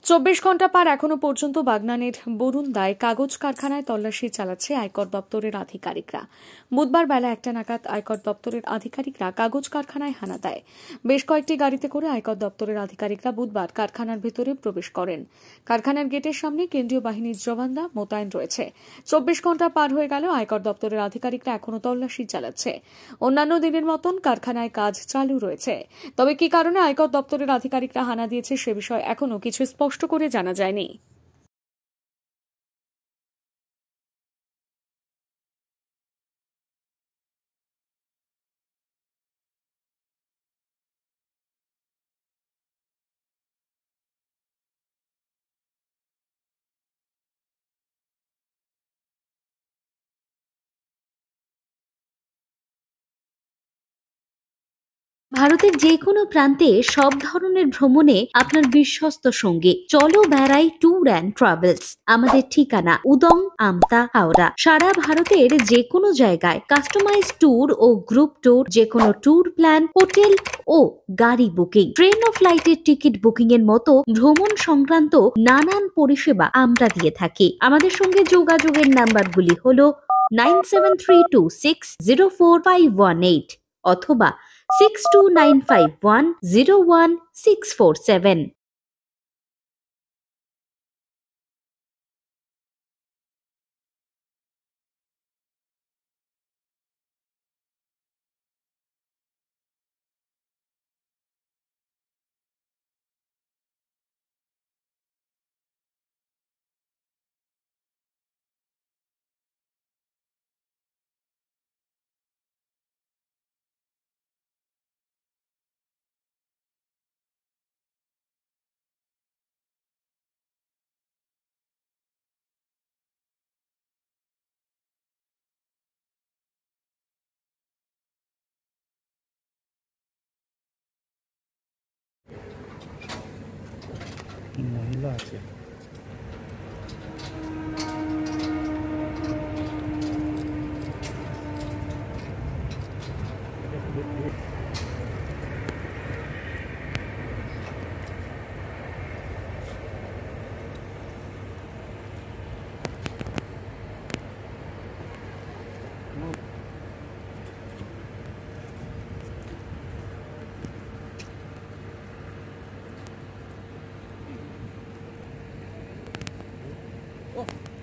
24 ঘন্টা পার এখনো পর্যন্ত বাগনানের বরুন্দায় কাগজ কারখানায় তল্লাশি চালাচ্ছে আয়কর দপ্তরের আধিকারিকরা। বুধবার বেলা 1টা নাগাদ আয়কর দপ্তরের আধিকারিকরা কাগজ কারখানায় হানা দেয়। বেশ কয়েকটি গাড়িতে করে আয়কর দপ্তরের আধিকারিকরা বুধবার কারখানার ভেতরে প্রবেশ করেন। কারখানার গেটের সামনে কেন্দ্রীয় বাহিনীর জওয়ানরা মোতায়েন রয়েছে। 24 ঘন্টা পার হয়ে গেল, আয়কর দপ্তরের আধিকারিকরা এখনো তল্লাশি চালাচ্ছে। অন্যান্য দিনের মতন কারখানায় কাজ চালু রয়েছে। তবে কি কারণে আয়কর দপ্তরের আধিকারিকরা হানা দিয়েছে সে বিষয়ে এখনো কিছু স্পষ্ট করে জানা যায়নি। ভারতের যে কোনো প্রান্তে সব ধরনের ভ্রমণে আপনার বিশ্বস্ত সঙ্গী চলো বেড়াই ট্যুর অ্যান্ড ট্রাভেলস। আমাদের ঠিকানা উদং, আমতা, হাওড়া। সারা ভারতের যে কোনো জায়গায় কাস্টমাইজ ট্যুর ও গ্রুপ ট্যুর, যে কোনো ট্যুর প্ল্যান, হোটেল ও গাড়ি বুকিং, ট্রেন ও ফ্লাইটের টিকিট বুকিং এর মতো ভ্রমণ সংক্রান্ত নানান পরিষেবা আমরা দিয়ে থাকি। আমাদের সঙ্গে যোগাযোগের নাম্বারগুলি হলো 9732604518 অথবা 6295101647। মহিলা আছে। Oh.